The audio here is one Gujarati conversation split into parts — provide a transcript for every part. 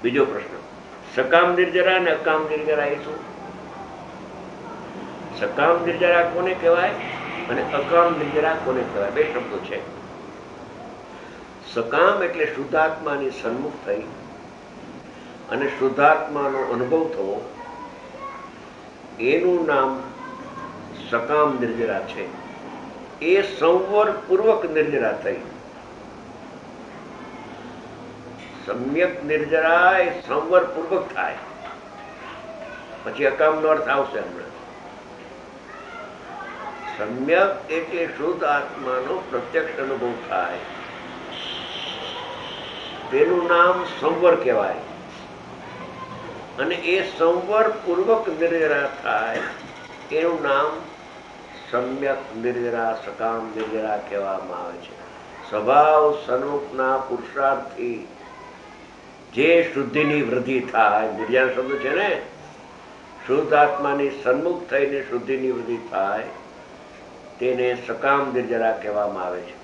બીજો પ્રશ્ન, સકામ નિર્જરા અને અકામ નિર્જરા એ શું? સકામ નિર્જરા કોને કહેવાય અને અકામ નિર્જરા કોને કહેવાય? બે શબ્દો છે. સકામ એટલે શુદ્ધાત્માની સન્મુખ થઈ અને શુદ્ધાત્માનો અનુભવ થવો, એનું નામ સકામ નિર્જરા છે. એ સંવર પૂર્વક નિર્જરા થઈ. સમ્યક નિર્જરા એ સંવર પૂર્વક થાય, પછી અકામનો અર્થ આવશે હમણાં. સમ્યક એટલે શુદ્ધ આત્માનો પ્રત્યક્ષ અનુભવ થાય, તેનું નામ સંવર કહેવાય. અને એ સંવર પૂર્વક નિર્જરા થાય એનું નામ સમ્યક નિર્જરા, સકામ નિર્જરા કહેવામાં આવે છે. સ્વભાવ સ્વરૂપના પુરુષાર્થથી જે શુદ્ધિની વૃદ્ધિ થાય, નિર્જરા શબ્દ છે ને, શુદ્ધ આત્માની સન્મુખ થઈને શુદ્ધિની વૃદ્ધિ થાય તેને સકામ નિર્જરા કહેવામાં આવે છે.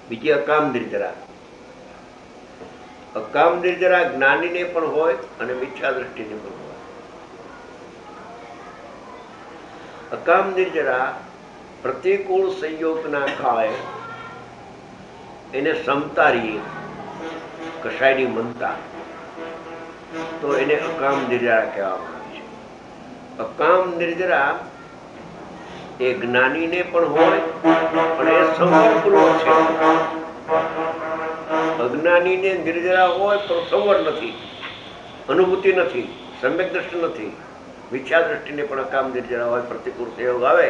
બીજી અકામ નિર્જરા. અકામ નિર્જરા જ્ઞાનીને પણ હોય અને મિથ્યા દ્રષ્ટિને પણ હોય. અકામ નિર્જરા પ્રતિકૂળ સંયોગના કાળે એને સમતારીએ, કસાયની મનતા, તો એને અકામ નિર્જરા કહેવામાં આવે છે. અકામ નિર્જરા એ જ્ઞાનીને પણ હોય પણ એ સંવરપૂર્વક છે. અજ્ઞાનીને નિર્જરા હોય પણ સંવર નથી, અનુભૂતિ નથી, સમ્યક દ્રષ્ટિ નથી. મિથ્યા દ્રષ્ટિને પણ અકામ નિર્જરા હોય, પ્રતિકૂળ સંયોગ આવે,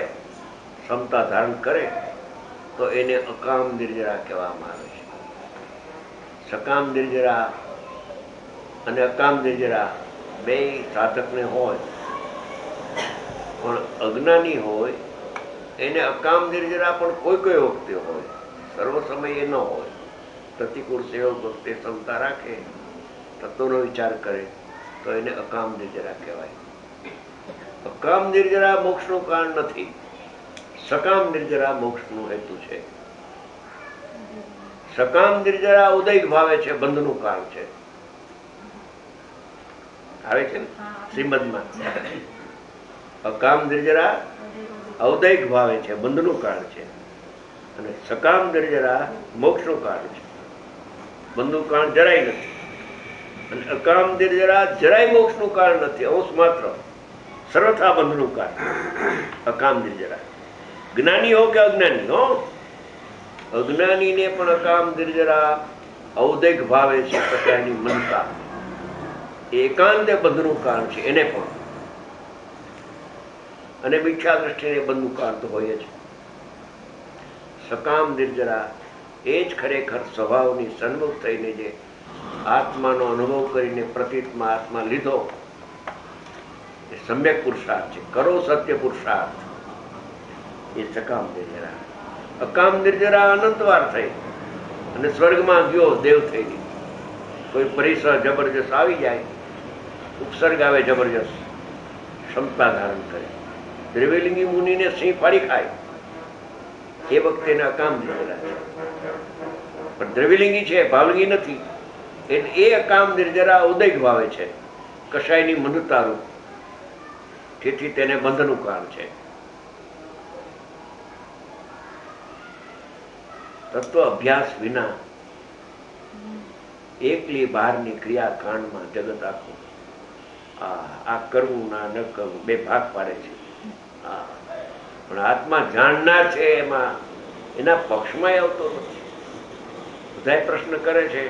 ક્ષમતા ધારણ કરે તો એને અકામ નિર્જરા કહેવામાં આવે છે. સકામ નિર્જરા અને અકામ નિર્જરા બે સાધકને હોય પણ અજ્ઞાની હોય એને અકામ નિર્જરા પણ કોઈ કોઈ વખતે હોય, સર્વ સમયે ન હોય. પ્રતિકૂળ સંયોગ વખતે ક્ષમતા રાખે, તત્વનો વિચાર કરે તો એને અકામ નિર્જરા કહેવાય. અકામ નિર્જરા મોક્ષનું કારણ નથી, સકામ નિર્જરા મોક્ષનું હેતુ છે. સકામ નિર્જરા ઉદય ભાવે છે, બંધનું કારણ છે. આવે છે ને શ્રીમદમાં. અકામ નિર્જરા ઔદૈક ભાવે છે, બંધનું કારણ છે. અને સકામ નિર્જરા મોક્ષનું કારણ છે, બંધનું કારણ જરાય નથી. અને અકામ નિર્જરા જરાય મોક્ષનું કારણ નથી, અંશ માત્ર, સર્વથા બંધનું કારણ. અકામ નિર્જરા જ્ઞાની હો કે અજ્ઞાની હો, અજ્ઞાનીને પણ અકામ નિર્જરા ઔદૈક ભાવે છે, કસાયની મનતા, એકાંતે બંધનું કારણ છે એને પણ. અને મિથ્યા દ્રષ્ટિને બંધનું કારણ તો હોય જ. સકામ નિર્જરા એ જ ખરેખર સ્વભાવની સન્મુખ થઈને જે આત્માનો અનુભવ કરીને પ્રતીતમાં આત્મા લીધો એ સમ્યક પુરુષાર્થ છે. કરો સત્ય પુરુષાર્થ એ સકામ નિર્જરા. અકામ નિર્જરા અનંતવાર થઈ અને સ્વર્ગમાં ગયો દેવ થઈ ગઈ. કોઈ પરિસર જબરજસ્ત આવી જાય, ઉપસર્ગ આવે જબરજસ્ત, ક્ષમતા ધારણ કરે. દ્રવ્યલિંગી મુનિને સિંહ ફાડી ખાય એ વખતે એને અકામ નિર્જરા છે. પણ દ્રવ્યલિંગી છે, ભાવલિંગી નથી, એટલે એ અકામ નિર્જરા ઉદૈક ભાવે છે, કસાયની મંદતારૂપ. તેથી તેને બંધનું કારણ છે. તત્વ અભ્યાસ વિના એકલી બહારની ક્રિયા કાંડમાં જગત આખું આ કરવું ના ન કરવું બે ભાગ પાડે છે. પણ આત્મા જાણનાર છે એમાં એના પક્ષમાં આવતો નથી. બધા પ્રશ્ન કરે છે.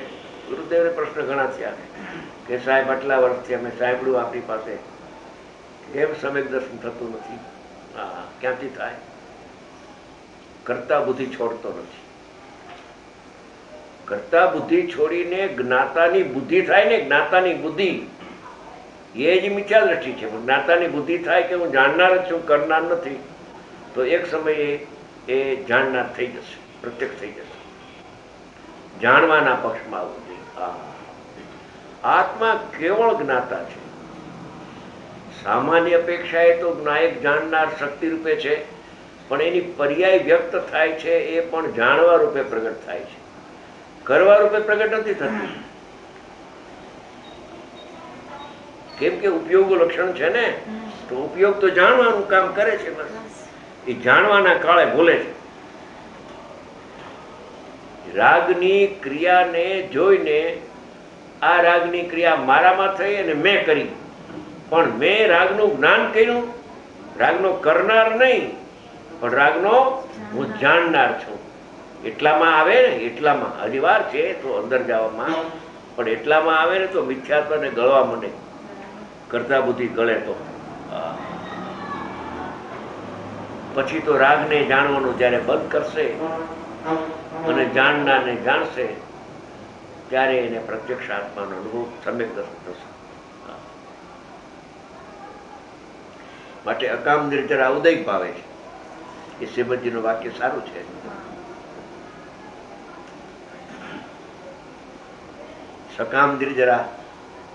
ગુરુદેવને પ્રશ્ન ઘણા થયા કે સાહેબ આટલા વર્ષથી અમે સાંભળ્યું આપણી પાસે, કેમ સમ્યક દર્શન થતું નથી? ક્યાંથી થાય? કરતા બુદ્ધિ છોડતો નથી. કરતા બુદ્ધિ છોડીને જ્ઞાતાની બુદ્ધિ થાય ને, જ્ઞાતાની બુદ્ધિ એ જ મિથ્યા દ્રષ્ટિ છે. જ્ઞાતાની બુદ્ધિ થાય કે હું જાણનાર જ છું, કરનાર નથી, તો એક સમયે એ જાણનાર થઈ જશે, પ્રત્યક્ષ થઈ જશે. જાણવાના પક્ષમાં આવવું જોઈએ. આત્મા કેવળ જ્ઞાતા છે. સામાન્ય અપેક્ષાએ તો નાયક જાણનાર શક્તિ રૂપે છે, પણ એની પર્યાય વ્યક્ત થાય છે એ પણ જાણવા રૂપે પ્રગટ થાય છે. કરવા રૂપે પ્રગટ નથી થતી. કેમ કે ઉપયોગ લક્ષણ છે ને, તો ઉપયોગ તો જાણવાનું કામ કરે છે, બસ એ જાણવાના કાળે ભૂલે છે. રાગની ક્રિયાને જોઈને આ રાગની ક્રિયા મારામાં થઈ અને મેં કરી, પણ મેં રાગનું જ્ઞાન કર્યું. રાગનો કરનાર નહીં, પણ રાગનો હું જાણનાર છું. એટલામાં આવે ને, એટલામાં હજી વાર છે તો અંદર જવામાં, પણ એટલામાં આવે ને તો મિથ્યાત્વને ગળવા માંડે. કરતા બુદ્ધિ ગળે તો પછી તો રાગને જાણવાનું જ્યારે બંધ કરશે અને જાણનારને જાણશે, ત્યારે એને પ્રત્યક્ષ આત્માનો અનુભવ સમ્યક થશે. માટે અકામ નિર્જરા ઉદય પાવે છે. એ શ્રીમદજીનું વાક્ય સારું છે. સકામ નિર્જરા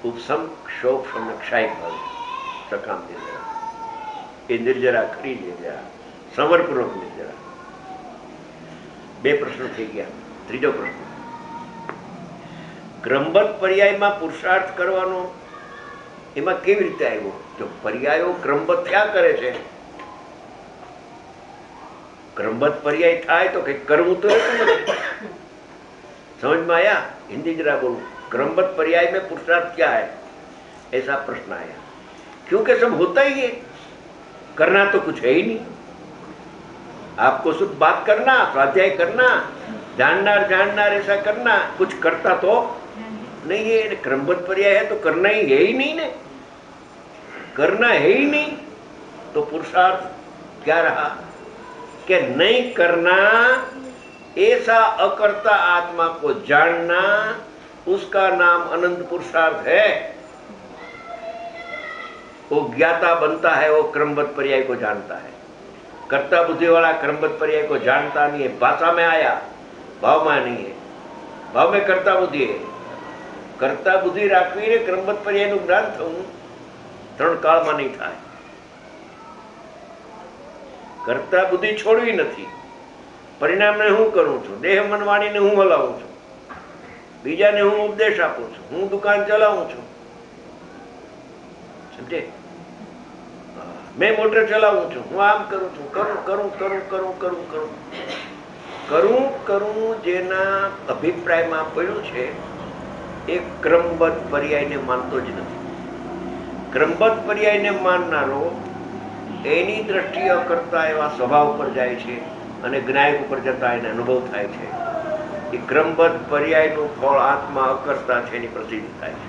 ઉપસમ ક્ષોભ ક્ષાય ભાવે. સકામ નિર્જરા એ નિર્જરા ખરી નિર્જરા, સમર્પૂર્વક નિર્જરા. બે પ્રશ્નો થઈ ગયા. ત્રીજો પ્રશ્ન, ક્રમબદ્ધ પર્યાયમાં પુરુષાર્થ કરવાનો એમાં કેવી રીતે આવ્યો? જો પર્યાયો ક્રમબદ્ધ ક્યાં કરે છે? ક્રમબદ્ધ પર્યાય થાય તો કઈ કરવું તો રહેતું નથી. समझ में आया? हिंदी जरा बोलो. क्रमबद्ध पर्याय में पुरुषार्थ क्या है, ऐसा प्रश्न आया. क्योंकि सब होता ही है, करना तो कुछ है ही नहीं. आपको शुद्ध बात करना, स्वाध्याय करना, जाननार जाननार ऐसा करना, कुछ करता तो नहीं है. क्रमबद्ध पर्याय है तो करना ही है ही नहीं ने. करना है ही नहीं तो पुरुषार्थ क्या रहा? कि नहीं करना, ऐसा अकर्ता आत्मा को जानना, उसका नाम अनंत पुरुषार्थ है. वो ज्ञाता बनता है, वो क्रमबद्ध पर्याय को जानता है. कर्ता बुद्धि वाला क्रमबद्ध पर्याय को जानता नहीं है. भाषा में आया, भाव में नहीं है. भाव में कर्ता बुद्धि है. कर्ता बुद्धि राखवीने क्रमबद्ध पर्यायનું જ્ઞાન થવું ત્રણ કાળમાં નહીં થાય. કર્તા બુદ્ધિ છોડવી નથી. પરિણામને હું કરું છું, દેહ મન વાણીને હું હલાવું છું, બીજાને હું ઉપદેશ આપું છું, હું દુકાન ચલાવું છું, સમજે? મેં મોટર ચલાવું છું, હું આમ કરું છું, કરું કરું કરું કરું કરું કરું કરું કરું જેના અભિપ્રાયમાં પડ્યું છે એ ક્રમબદ્ધ પર્યાયને માનતો જ નથી. ક્રમબદ્ધ પર્યાયને માનનારો એની દ્રષ્ટિએ કરતા એવા સ્વભાવ ઉપર જાય છે અને જ્ઞાયક ઉપર જતા એને અનુભવ થાય છે. એ ક્રમબદ્ધ પર્યાયનું ફળ આત્મા અકર્તા છે એની પ્રસિદ્ધ થાય છે.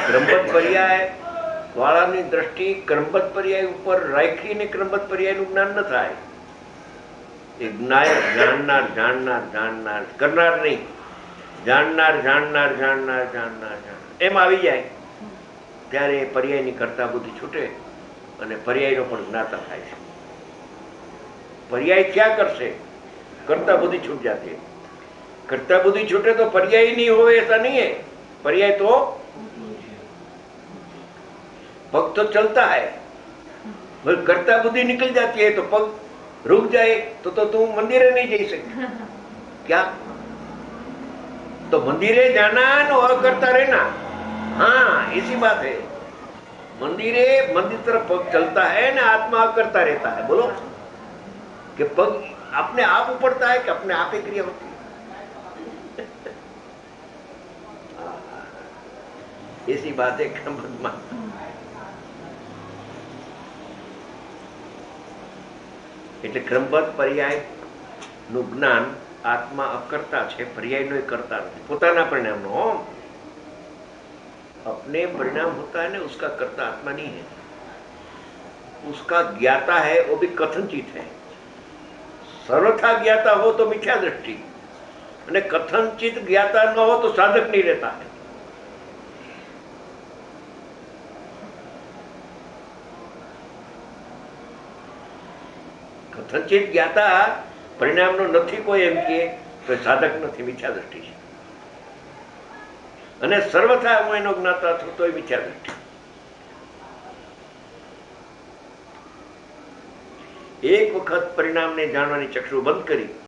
ક્રમબદ્ધ પર્યાય વાળાની દ્રષ્ટિ ક્રમબદ્ધ પર્યાય ઉપર રાખીને ક્રમબદ્ધ પર્યાયનું જ્ઞાન ન થાય. એ જ્ઞાયક જાણનાર જાણનાર જાણનાર કરનાર નહીં, જાણનાર જાણનાર જાણનાર જાણનાર જાણનાર એમ આવી જાય ત્યારે પર્યાયની કરતા બુદ્ધિ છૂટે અને પર્યાયનો પણ જ્ઞાતા થાય છે. पर्याय क्या करसे? कर्ता बुद्धि छूट जाती है. कर्ता बुद्धि छूटे तो पर्याय नहीं हो, ऐसा नहीं है. पर्याय तो पग तो चलता है, कर्ता बुद्धि निकल जाती है तो पग रुक जाए तो तुम मंदिरे नहीं जा सकते. क्या? तो मंदिरे जाना और करता रहना. हाँ, इसी बात है. मंदिरे मंदिर तरफ पग चलता है ना, आत्मा करता रहता है. बोलो कि पग अपने आप उपड़ता है कि अपने आप ही क्रिया होती है. ऐसी बात है क्रमबद्ध में. એટલે ક્રમબદ્ધ પર્યાયનું જ્ઞાન આત્મા અકર્તા છે, પર્યાયનો કરતા નથી. પોતાના પરિણામનો अपने परिणाम होता है ना, उसका कर्ता आत्मा नहीं है. उसका ज्ञाता है, वो भी कथनचित है. सर्वथा ज्ञाता हो तो मिथ्या दृष्टि, અને કથનચિત જ્ઞાતા ન हो तो साधक नहीं रहता है. કથનચિત જ્ઞાતા પરિણામનો નથી કોઈ એમ કે તો સાધક નથી, મિથ્યા દૃષ્ટિ છે. અને સર્વથા હું એનો જ્ઞાતા છું તો એ મિથ્યા દૃષ્ટિ. એક વખત પરિણામને જાણવાની ચક્ષુ બંધ કરી